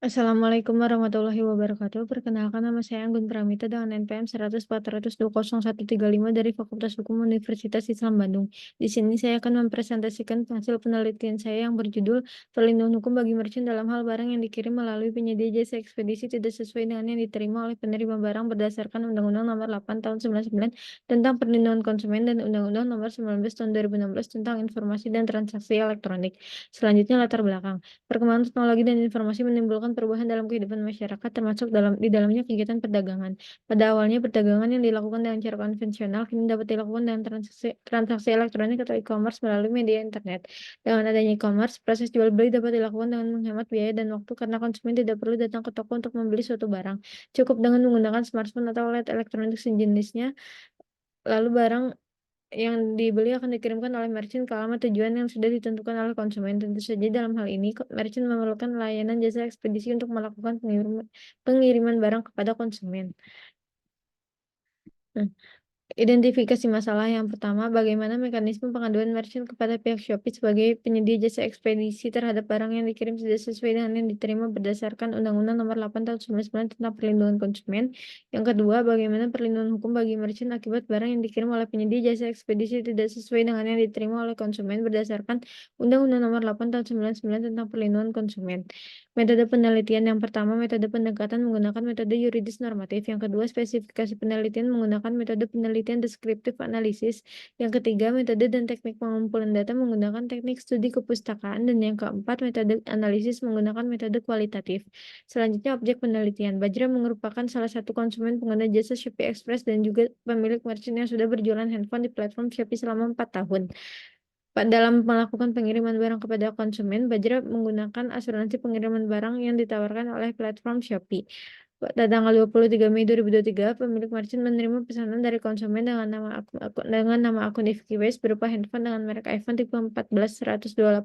Assalamualaikum warahmatullahi wabarakatuh. Perkenalkan nama saya Anggun Pramita dengan NPM 10040020135 dari Fakultas Hukum Universitas Islam Bandung. Di sini saya akan mempresentasikan hasil penelitian saya yang berjudul Perlindungan Hukum bagi Merchant dalam hal barang yang dikirim melalui penyedia jasa ekspedisi tidak sesuai dengan yang diterima oleh penerima barang berdasarkan Undang-Undang Nomor 8 Tahun 99 tentang Perlindungan Konsumen dan Undang-Undang Nomor 19 Tahun 2016 tentang Informasi dan Transaksi Elektronik. Selanjutnya latar belakang. Perkembangan teknologi dan informasi menimbulkan perubahan dalam kehidupan masyarakat, termasuk di dalamnya kegiatan perdagangan. Pada awalnya, perdagangan yang dilakukan dengan cara konvensional kini dapat dilakukan dengan transaksi elektronik atau e-commerce melalui media internet. Dengan adanya e-commerce, proses jual beli dapat dilakukan dengan menghemat biaya dan waktu karena konsumen tidak perlu datang ke toko untuk membeli suatu barang. Cukup dengan menggunakan smartphone atau alat elektronik sejenisnya, lalu barang yang dibeli akan dikirimkan oleh merchant ke alamat tujuan yang sudah ditentukan oleh konsumen. Tentu saja dalam hal ini, merchant memerlukan layanan jasa ekspedisi untuk melakukan pengiriman barang kepada konsumen. Nah, identifikasi masalah yang pertama, bagaimana mekanisme pengaduan merchant kepada pihak Shopee sebagai penyedia jasa ekspedisi terhadap barang yang dikirim tidak sesuai dengan yang diterima berdasarkan Undang-Undang Nomor 8 Tahun 1999 tentang Perlindungan Konsumen. Yang kedua, bagaimana perlindungan hukum bagi merchant akibat barang yang dikirim oleh penyedia jasa ekspedisi tidak sesuai dengan yang diterima oleh konsumen berdasarkan Undang-Undang Nomor 8 Tahun 1999 tentang Perlindungan Konsumen. Metode penelitian yang pertama, metode pendekatan menggunakan metode yuridis normatif. Yang kedua, spesifikasi penelitian menggunakan metode penelitian deskriptif analisis. Yang ketiga, metode dan teknik pengumpulan data menggunakan teknik studi kepustakaan. Dan yang keempat, metode analisis menggunakan metode kualitatif. Selanjutnya, objek penelitian. Bajra merupakan salah satu konsumen pengguna jasa Shopee Express dan juga pemilik merchant yang sudah berjualan handphone di platform Shopee selama 4 tahun. Dalam melakukan pengiriman barang kepada konsumen, Bajra menggunakan asuransi pengiriman barang yang ditawarkan oleh platform Shopee. Pada tanggal 23 Mei 2023, pemilik merchant menerima pesanan dari konsumen dengan nama akun Ifkiwise berupa handphone dengan merek iPhone tipe 14 128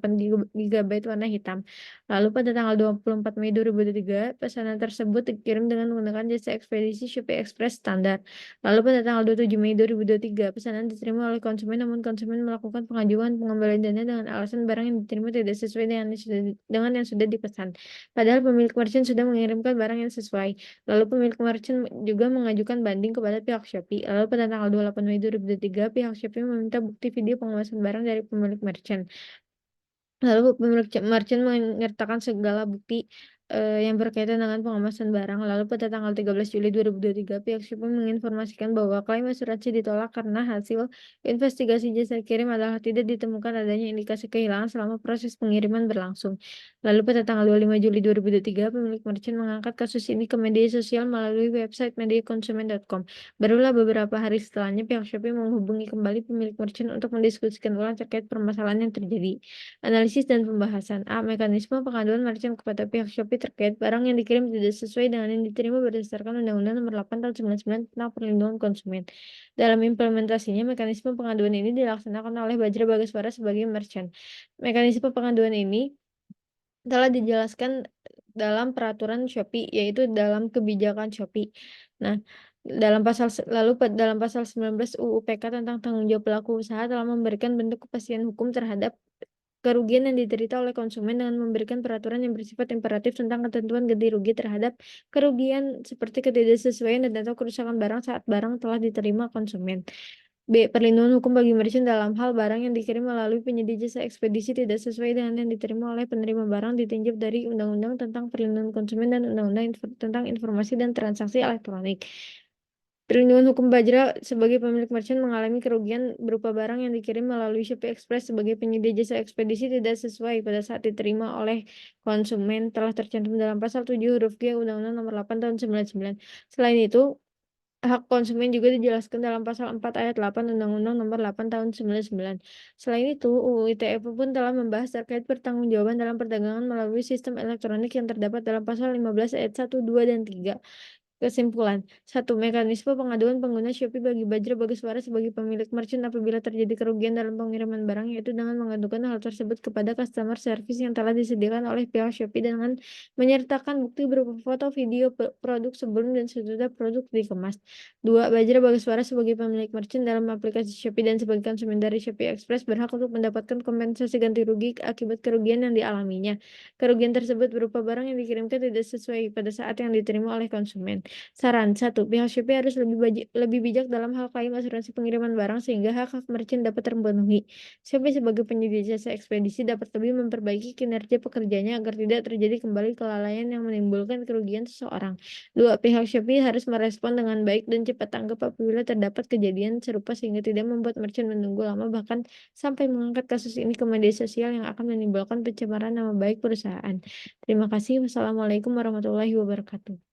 GB warna hitam. Lalu pada tanggal 24 Mei 2023, pesanan tersebut dikirim dengan menggunakan jasa ekspedisi Shopee Express standar. Lalu pada tanggal 27 Mei 2023, pesanan diterima oleh konsumen, namun konsumen melakukan pengajuan pengembalian dana dengan alasan barang yang diterima tidak sesuai dengan yang sudah dipesan. Padahal pemilik merchant sudah mengirimkan barang yang sesuai. Lalu pemilik merchant juga mengajukan banding kepada pihak Shopee. Lalu pada tanggal 28 Mei 2023, pihak Shopee meminta bukti video pengawasan barang dari pemilik merchant. Lalu pemilik merchant menyertakan segala bukti yang berkaitan dengan pengemasan barang. Lalu pada tanggal 13 Juli 2023, pihak Shopee menginformasikan bahwa klaim asuransi ditolak karena hasil investigasi jasa kirim adalah tidak ditemukan adanya indikasi kehilangan selama proses pengiriman berlangsung. Lalu pada tanggal 25 Juli 2023, pemilik merchant mengangkat kasus ini ke media sosial melalui website mediakonsumen.com. Barulah beberapa hari setelahnya, pihak Shopee menghubungi kembali pemilik merchant untuk mendiskusikan ulang terkait permasalahan yang terjadi. Analisis dan pembahasan. A. Mekanisme pengaduan merchant kepada pihak Shopee terkait barang yang dikirim tidak sesuai dengan yang diterima berdasarkan Undang-Undang Nomor 8 Tahun 99 tentang Perlindungan Konsumen. Dalam implementasinya, mekanisme pengaduan ini dilaksanakan oleh Bajra Bagaswara sebagai merchant. Mekanisme pengaduan ini telah dijelaskan dalam peraturan Shopee, yaitu dalam kebijakan Shopee. Nah, dalam pasal 19 UU PK tentang tanggung jawab pelaku usaha telah memberikan bentuk kepastian hukum terhadap kerugian yang diderita oleh konsumen dengan memberikan peraturan yang bersifat imperatif tentang ketentuan ganti rugi terhadap kerugian seperti ketidaksesuaian dan atau kerusakan barang saat barang telah diterima konsumen. B. Perlindungan hukum bagi merchant dalam hal barang yang dikirim melalui penyedia jasa ekspedisi tidak sesuai dengan yang diterima oleh penerima barang ditinjau dari Undang-Undang tentang Perlindungan Konsumen dan Undang-Undang tentang Informasi dan Transaksi Elektronik. Perlindungan hukum Bajra sebagai pemilik merchant mengalami kerugian berupa barang yang dikirim melalui Shopee Express sebagai penyedia jasa ekspedisi tidak sesuai pada saat diterima oleh konsumen telah tercantum dalam pasal 7 huruf G Undang-Undang Nomor 8 Tahun 99. Selain itu, hak konsumen juga dijelaskan dalam pasal 4 ayat 8 Undang-Undang Nomor 8 Tahun 99. Selain itu, UU ITE pun telah membahas terkait pertanggungjawaban dalam perdagangan melalui sistem elektronik yang terdapat dalam pasal 15 ayat 1, 2, dan 3. Kesimpulan, satu mekanisme pengaduan pengguna Shopee bagi Bajra Bagaswara sebagai pemilik merchant apabila terjadi kerugian dalam pengiriman barang yaitu dengan mengadukan hal tersebut kepada customer service yang telah disediakan oleh pihak Shopee dengan menyertakan bukti berupa foto, video produk sebelum dan sesudah produk dikemas. Dua, Bajra Bagaswara sebagai pemilik merchant dalam aplikasi Shopee dan sebagai konsumen dari Shopee Express berhak untuk mendapatkan kompensasi ganti rugi akibat kerugian yang dialaminya. Kerugian tersebut berupa barang yang dikirimkan tidak sesuai pada saat yang diterima oleh konsumen. Saran satu, pihak Shopee harus lebih bijak dalam hal klaim asuransi pengiriman barang sehingga hak-hak merchant dapat terpenuhi. Shopee sebagai penyedia jasa ekspedisi dapat lebih memperbaiki kinerja pekerjanya agar tidak terjadi kembali kelalaian yang menimbulkan kerugian seseorang. Dua, pihak Shopee harus merespon dengan baik dan cepat tanggap apabila terdapat kejadian serupa sehingga tidak membuat merchant menunggu lama bahkan sampai mengangkat kasus ini ke media sosial yang akan menimbulkan pencemaran nama baik perusahaan. Terima kasih. Wassalamualaikum warahmatullahi wabarakatuh.